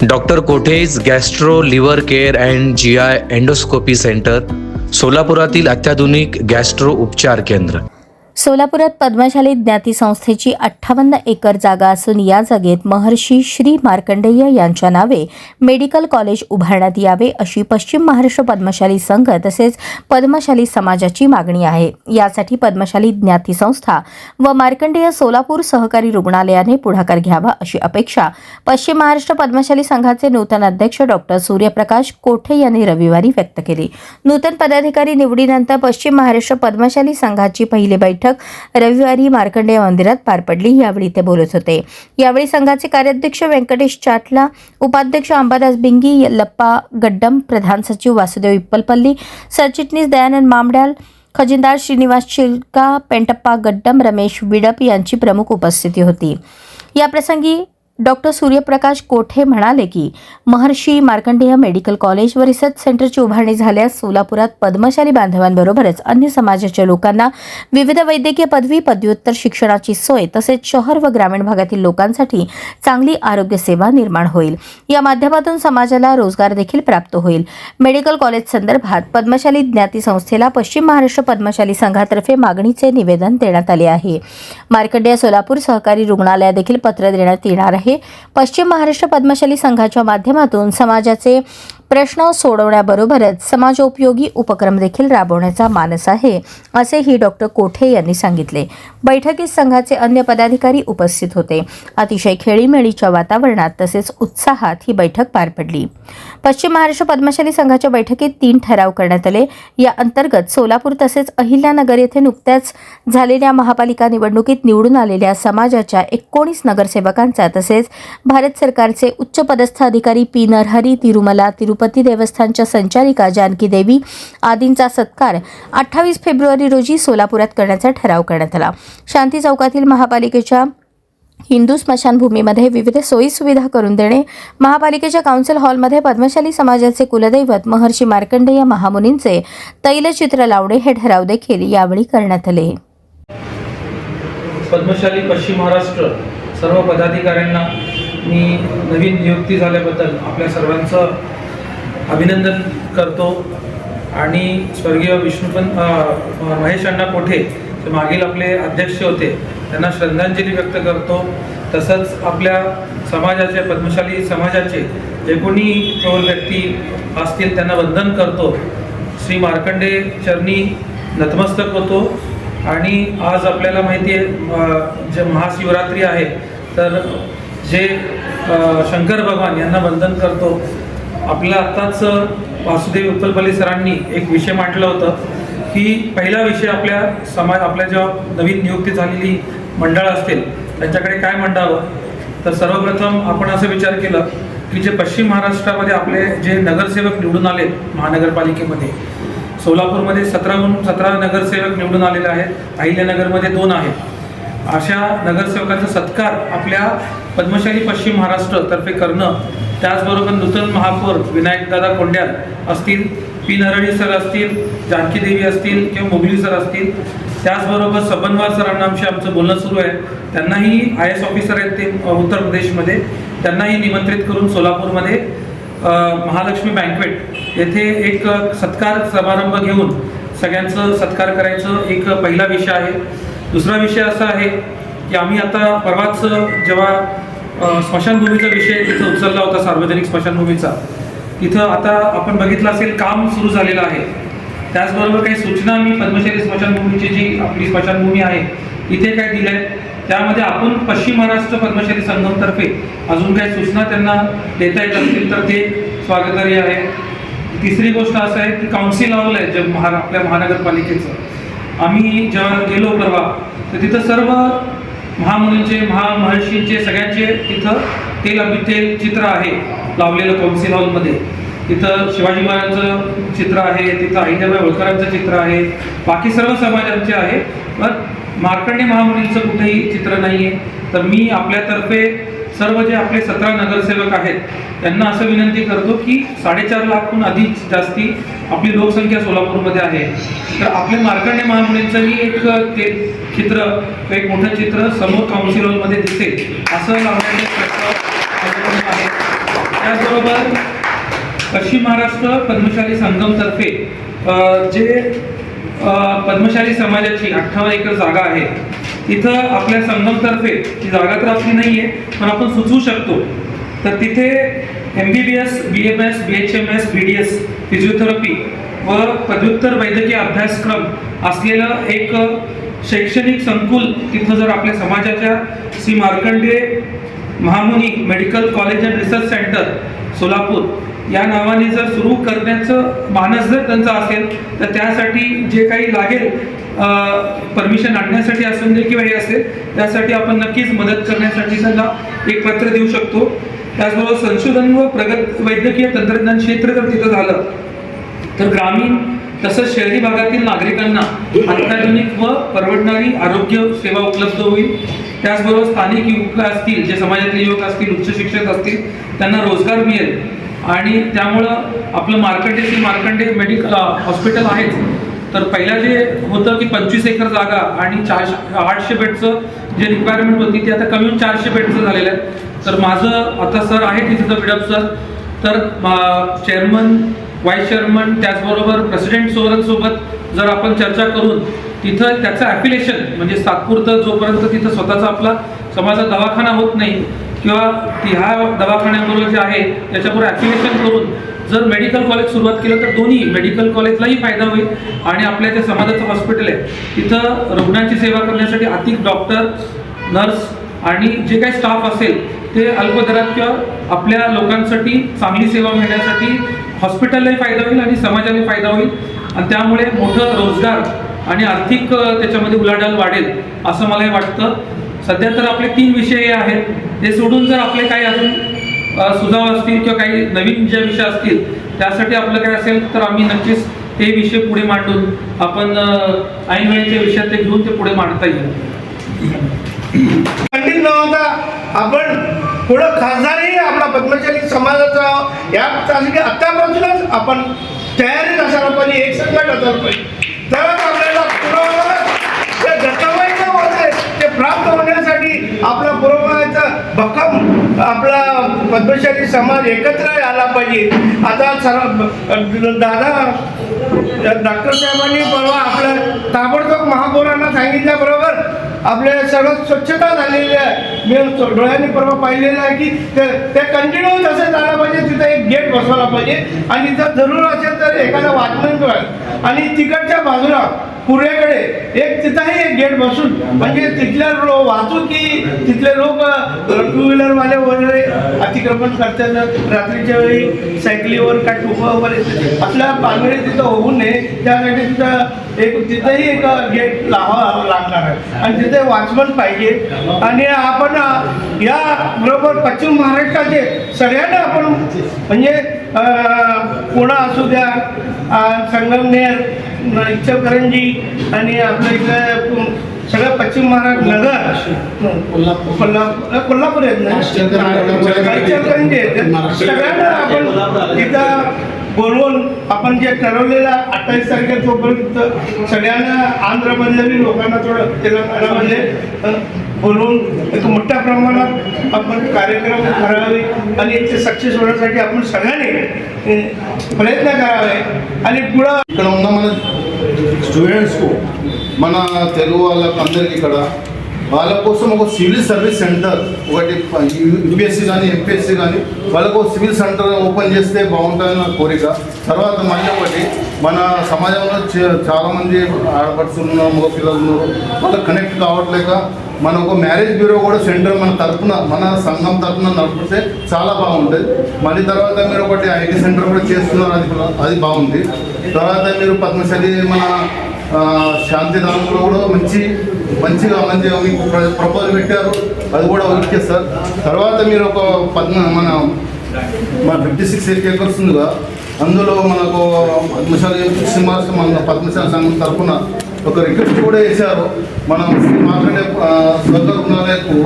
Doctor कोठेज gastro liver care and GI endoscopy centre, सोलापुरातील अत्याधुनिक गॅस्ट्रो उपचार केंद्र. सोलापुरात पद्मशाली ज्ञाती संस्थेची 58 एकर जागा असून या जागेत महर्षी श्री मार्कंडेय यांच्या नावे मेडिकल कॉलेज उभारण्यात यावे अशी पश्चिम महाराष्ट्र पद्मशाली संघ तसेच पद्मशाली समाजाची मागणी आहे. यासाठी पद्मशाली ज्ञाती संस्था व मार्कंडेय सोलापूर सहकारी रुग्णालयाने पुढाकार घ्यावा अशी अपेक्षा पश्चिम महाराष्ट्र पद्मशाली संघाचे नूतन अध्यक्ष डॉक्टर सूर्यप्रकाश कोठे यांनी रविवारी व्यक्त केली. नूतन पदाधिकारी निवडीनंतर पश्चिम महाराष्ट्र पद्मशाली संघाची पहिली बैठक रविवारी मार्कंडेय मंदिरात पार पडली. यावेळी ते बोलत होते. यावेळी संघाचे कार्याध्यक्ष व्यंकटेश चाटला, उपाध्यक्ष अंबादास बिंगी, लप्पा गड्डम, प्रधान सचिव वासुदेव इप्पलपल्ली, सरचिटणीस दयानंद मामड्याल, खजिनदार श्रीनिवास चिलका, पेंटप्पा गड्डम, रमेश विडप यांची प्रमुख उपस्थिती होती. या प्रसंगी डॉक्टर सूर्यप्रकाश कोठे म्हणाले की महर्षी मार्कंडेय मेडिकल कॉलेज व रिसर्च सेंटरची उभारणी झाल्यास सोलापुरात पद्मशाली बांधवांबरोबरच अन्य समाजाच्या लोकांना विविध वैद्यकीय पदवी, पदव्युत्तर शिक्षणाची सोय तसेच शहर व ग्रामीण भागातील लोकांसाठी चांगली आरोग्य सेवा निर्माण होईल. या माध्यमातून समाजाला रोजगार देखील प्राप्त होईल. मेडिकल कॉलेज संदर्भात पद्मशाली ज्ञाती संस्थेला पश्चिम महाराष्ट्र पद्मशाली संघातर्फे मागणीचे निवेदन देण्यात आले आहे. मार्कंडेय सोलापूर सहकारी रुग्णालयात देखील पत्र देण्यात येणार आहे. पश्चिम महाराष्ट्र पद्मशाली संघाच्या माध्यमातून समाजाचे प्रश्न सोडवण्याबरोबरच समाजोपयोगी उपक्रम देखील राबवण्याचा मानस आहे, असेही डॉक्टर कोठे यांनी सांगितले. बैठकीत संघाचे अन्य पदाधिकारी उपस्थित होते. अतिशय खेळीमेळीच्या वातावरणात तसेच उत्साहात ही बैठक पार पडली. पश्चिम महाराष्ट्र पद्मशाली संघाच्या बैठकीत 3 ठराव करण्यात आले. या अंतर्गत सोलापूर तसेच अहिल्यानगर येथे नुकत्याच झालेल्या महापालिका निवडणुकीत निवडून आलेल्या समाजाच्या 19 नगरसेवकांचा तसेच भारत सरकारचे उच्चपदस्थ अधिकारी पी नरहरी, तिरुमला तिरुपती देवस्थानच्या संचालिका जानकी देवी आदींचा सत्कार 28 फेब्रुवारी रोजी सोलापुरात करण्याचा ठराव करण्यात आला. शांती चौकातील महापालिकेच्या हिंदू स्मशानभूमीमध्ये विविध सोयी सुविधा करून देणे, महापालिकेच्या काउन्सिल हॉलमध्ये पद्मशाली समाजाचे कुलदैवत महर्षी मार्कंडेय महामुनींचे तैलचित्र लावणे हे ठराव देखील यावेळी करण्यात आले. पद्मशाली पश्चिम महाराष्ट्र सर्व पदाधिकाऱ्यांना मी नवीन नियुक्ती झाल्याबद्दल आपल्या सर्वांचं अभिनंदन करतो आणि स्वर्गीय महेश अण्णा कोठे जे मागील आपले अध्यक्ष होते त्यांना श्रद्धांजली व्यक्त करतो. तसंच आपल्या समाजाचे पद्मशाली समाजाचे जे कोणी थोर व्यक्ती असतील त्यांना वंदन करतो. श्री मार्कंडेय चरणी नतमस्तक होतो. आणि आज आपल्याला माहिती आहे जे महाशिवरात्री आहे तर जे शंकर भगवान यांना वंदन करतो. आपल्या आत्ताच वासुदेव इप्पलपल्ली सरांनी एक विषय मांडला होता की पहिला विषय आपल्या जेव्हा नवीन नियुक्ती झालेली मंडळ असतील त्यांच्याकडे काय मांडावं, तर सर्वप्रथम आपण असं विचार केला की जे पश्चिम महाराष्ट्रामध्ये आपले जे नगरसेवक निवडून आले महानगरपालिकेमध्ये, सोलापूरमध्ये 17 नगरसेवक निवडून आलेले आहेत, अहिल्यानगरमध्ये 2 आहेत. अशा नगरसेवकांचा सत्कार आपल्या पद्मशाली पश्चिम महाराष्ट्रतर्फे करणं, त्याचबरोबर नूतन महापौर विनायकदादा कोंड्याल असतील, पी नरहरी सर असतील, जानकी देवी असतील किंवा मोगली सर असतील, त्याचबरोबर सबनवार सरांना आमचं बोलणं सुरू आहे. त्यांनाही IAS ऑफिसर आहेत ते उत्तर प्रदेशमध्ये, त्यांनाही निमंत्रित करून सोलापूरमध्ये महालक्ष्मी बँकवेट येथे एक सत्कार समारंभ घेऊन सगळ्यांचं सत्कार करायचं एक पहिला विषय आहे. दुसरा विषय असा आहे की आम्ही आता परवाच जेव्हा स्मशानभूमीचा विषय तिथं उचलला होता, सार्वजनिक स्मशानभूमीचा, तिथं आता आपण बघितलं असेल काम सुरू झालेलं आहे. त्याचबरोबर काही सूचना मी पद्मशाली स्मशानभूमीची जी आपली स्मशानभूमी आहे इथे काय दिल्या आहेत, त्यामध्ये आपण पश्चिम महाराष्ट्र पद्मशाली संघातर्फे अजून काही सूचना त्यांना देता येत असतील तर ते स्वागतार्ह आहे. तिसरी गोष्ट असं आहे की काउन्सिल हॉल आहे जे आपल्या महानगरपालिकेचं, आम्ही जेव्हा गेलो परवा तर तिथं सर्व महामुनींचे महर्षींचे सगळ्यांचे तिथं तेल चित्र आहे लावलेलं काउन्सिल हॉलमध्ये. तिथं शिवाजी महाराजांचं चित्र आहे, तिथं अहिल्याबाई होळकरांचं चित्र आहे, बाकी सर्व समाजांचे आहे, पण मार्कंडेय महामुनींचं कुठेही चित्र नाही आहे. तर मी आपल्यातर्फे सर्व जे आपले 17 नगरसेवक आहेत त्यांना असं विनंती करतो की 4.5 लाखहून अधिक जास्ती आपली लोकसंख्या सोलापूरमध्ये आहे, तर आपल्या मार्कंडेय महामुनींचंही एक ते चित्र, एक मोठं चित्र समोर काउन्सिल हॉलमध्ये दिसेल असं लावण्याचे प्रस्ताव आहे. त्याचबरोबर पश्चिम महाराष्ट्र पद्मशाली संगमतर्फे जे पद्मशाली समाजाची 58 एकर जागा आहे, तिथं आपल्या संगमतर्फे ती जागा तर आपली नाही आहे, पण आपण सुचवू शकतो. तर तिथे MBBS, BMS, BHMS, BDS physiotherapy व पदव्युत्तर वैद्यकीय अभ्यासक्रम असलेलं एक शैक्षणिक संकुल तिथं जर आपल्या समाजाच्या Shri Markandeya Mahamuni medical college and research centre Solapur या नावाने जर सुरू करण्याचं मानस जर त्यांचं असेल, तर त्यासाठी जे काही लागेल परमिशन आणण्यासाठी असून दे किंवा हे असेल, त्यासाठी आपण नक्कीच मदत करण्यासाठी त्यांना एक पत्र देऊ शकतो. त्याचबरोबर संशोधन व प्रगत वैद्यकीय तंत्रज्ञान क्षेत्र जर तिथं झालं तर ग्रामीण तसंच शहरी भागातील नागरिकांना अत्याधुनिक व परवडणारी आरोग्य सेवा उपलब्ध होईल. त्याचबरोबर स्थानिक युवक असतील, जे समाजातले युवक असतील, उच्च शिक्षक असतील, त्यांना रोजगार मिळेल. आणि त्यामुळं आपलं मार्कंडे मेडिकल हॉस्पिटल आहेच. तर पहिला जे होतं की 25 एकर जागा आणि 800 बेडचं जे रिक्वायरमेंट होती ती आता कमी होऊन 400 बेडचं झालेलं आहे. तर माझं आता सर आहे तिथं बिडप सर, तर चेअरमन, व्हाईस चेअरमन त्याचबरोबर प्रेसिडेंट सोबत जर आपण चर्चा करून तिथं त्याचं ॲफिलेशन म्हणजे तात्पुरतं जोपर्यंत तिथं स्वतःचा आपला समाजाचा दवाखाना होत नाही किंवा ह्या दवाखान्याबरोबर जे आहे त्याच्याबरोबर ॲफिलेशन करून जर मेडिकल कॉलेज सुरुवात केलं तर दोन्ही मेडिकल कॉलेजलाही फायदा होईल आणि आपल्या जे समाजाचं हॉस्पिटल आहे तिथं रुग्णांची सेवा करण्यासाठी अधिक डॉक्टर, नर्स आणि जे काही स्टाफ असेल ते अल्प दरात किंवा आपल्या लोकांसाठी चांगली सेवा मिळण्यासाठी हॉस्पिटललाही फायदा होईल आणि समाजालाही फायदा होईल. आणि त्यामुळे मोठं रोजगार आणि आर्थिक त्याच्यामध्ये उलाढाल वाढेल असं मलाही वाटतं. सध्या तर आपले 3 विषय आहेत, ते सोडून जर आपले काही अजून सुझाव असतील किंवा काही नवीन जे विषय असतील त्यासाठी आपलं काय असेल तर आम्ही नक्कीच ते विषय पुढे मांडून आपण ऐन वेळेच्या विषयात ते घेऊन ते पुढे मांडता येईल. पंडित नव्हता आपण पुढं खासदारही आपला पद्मशाली समाजाचा या आतापासूनच आपण तयारीत असायला पाहिजे, एक संकट असायला पाहिजे, तरच आपल्याला पुढं ते गतवयचं होते ते प्राप्त होण्यासाठी आपला पुरवण्याचा भक्कम आपला पद्मशाली समाज एकत्र आला पाहिजे. आता डॉक्टर साहेबांनी परवा आपल्या ताबडतोब महापौरांना सांगितल्याबरोबर आपल्या सर्व स्वच्छता झालेली आहे. मी डोळ्यांनी परवा पाहिलेलं आहे की ते कंटिन्यू तसं झालं पाहिजे. तिथं एक गेट बसवायला पाहिजे आणि जर जरूर असेल तर एखादा वॉचमॅन आणि तिकडच्या बाजूला पूर्वेकडे एक तिथंही एक गेट बसून म्हणजे तिथल्या वाहतुकी तिथले लोक 2 व्हीलरवाले वगैरे अतिक्रमण करतात, रात्रीच्या वेळी सायकलीवर काय टोपं वगैरे आपल्या पालघडी तिथं होऊ नये त्यासाठी तिथंही एक गेट लावावं लागणार आहे आणि तिथे वॉचमन पाहिजे. आणि आपण या बरोबर पश्चिम महाराष्ट्राचे सगळ्यांना आपण म्हणजे पुणा असू द्या, संगमनेर, इचलकरंजी आणि आपल्या इकडे सगळं पश्चिम महाराष्ट्र नगर कोल्हापूर आहेत ना, इचलकरंजी आहेत, सगळ्यांना आपण तिथं बोलवून आपण जे ठरवलेला 28 तारखेपर्यंत सगळ्यांना आंध्रमधल्या लोकांना थोडं तेलंगणामध्ये बोलवून एक मोठ्या प्रमाणात आपण कार्यक्रम करावे आणि ते सक्सेस होण्यासाठी आपण सगळ्यांनी प्रयत्न करावे. आणि पुढं ఇక్కడ ఉన్న మన స్టూడెంట్స్కు మన తెలుగు వాళ్ళకు అందరికీ ఇక్కడ వాళ్ళ కోసం ఒక సివిల్ సర్వీస్ సెంటర్ ఒకటి యూపీఎస్సీ కానీ ఎంపీఎస్సీ కానీ వాళ్ళకు సివిల్ సెంటర్ ఓపెన్ చేస్తే బాగుంటుందని నా కోరిక. తర్వాత మళ్ళీ ఒకటి మన సమాజంలో చాలామంది ఆడపడుచులు ఉన్నారు, మగ పిల్లలు ఉన్నారు, వాళ్ళకి కనెక్ట్ కావట్లేక మన ఒక మ్యారేజ్ బ్యూరో కూడా సెంటర్ మన తరఫున మన సంఘం తరఫున నడిపితే చాలా బాగుంటుంది. మళ్ళీ తర్వాత మీరు ఒకటి ఐటీ సెంటర్ కూడా చేస్తున్నారు, అది బాగుంది. తర్వాత మీరు పద్మశాలి మన శాంతిధామంలో కూడా మంచిగా మీకు ప్రపోజల్ పెట్టారు, అది కూడా ఓకే సార్. తర్వాత మీరు ఒక మన 56 acres ఉందిగా, అందులో మనకు పద్మశాలి మన పద్మశాలి సంఘం తరఫున ఒక రిక్వెస్ట్ కూడా వేశారు. మనం మాట్లాడే స్వర్గ రుణాలకు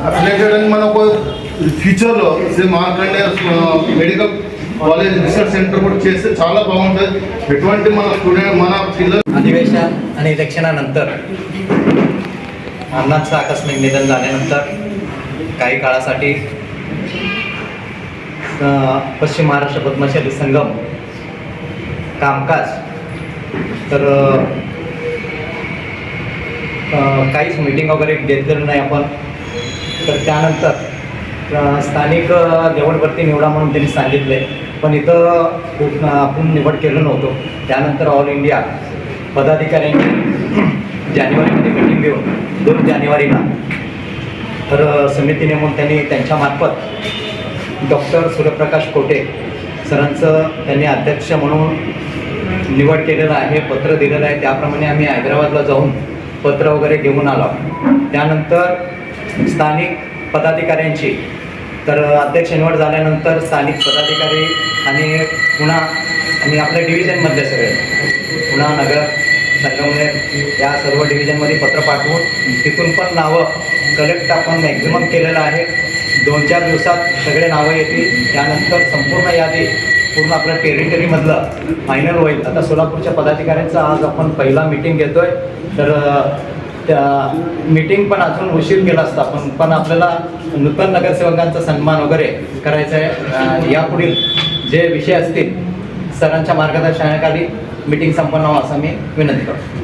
అఫిలేటెడ్ అని మనకు ఫ్యూచర్లో Shri Markandeya medical college research centre కూడా చేస్తే చాలా బాగుంటుంది. ఎటువంటి మన స్టూడెంట్ మన पिल्लर अधिवेशन आणि इलेक्शनानंतर अण्णांचं आकस्मिक निधन झाल्यानंतर काही काळासाठी पश्चिम महाराष्ट्र पद्मशाली संगम कामकाज तर काहीच मीटिंग वगैरे घेतलेलं नाही आपण. तर त्यानंतर स्थानिक लेवलवरती निवडा म्हणून त्यांनी सांगितले, पण इथं आपण निवड केलं नव्हतं. त्यानंतर ऑल इंडिया पदाधिकाऱ्यांनी जानेवारीमध्ये मीटिंग घेऊन 2 जानेवारीला तर समिती नेमून त्यांनी त्यांच्यामार्फत डॉक्टर सूर्यप्रकाश कोटे सरांचं त्यांनी अध्यक्ष म्हणून निवड केलेलं आहे, पत्र दिलेलं आहे. त्याप्रमाणे आम्ही हैदराबादला जाऊन पत्र वगैरे घेऊन आलो. त्यानंतर स्थानिक पदाधिकाऱ्यांची तर अध्यक्ष निवड झाल्यानंतर स्थानिक पदाधिकारी आणि पुन्हा आणि आपल्या डिव्हिजनमधले सगळे पुन्हा नगर संगमनेर या सर्व डिव्हिजनमध्ये पत्र पाठवून तिथून पण नावं कलेक्ट आपण मॅक्झिमम केलेलं आहे. 2-4 दिवसात सगळे नावं येतील. त्यानंतर संपूर्ण यादी पूर्ण आपल्या टेरिटरीमधलं फायनल होईल. आता सोलापूरच्या पदाधिकाऱ्यांचा आज आपण पहिला मीटिंग घेतोय. तर त्या मीटिंग पण अजून उशीर केला असता, पण आपल्याला नूतन नगरसेवकांचा सन्मान वगैरे करायचा आहे. यापुढील जे विषय असतील सरांच्या मार्गदर्शनाखाली मीटिंग संपन्न व्हावं असं मी विनंती करतो.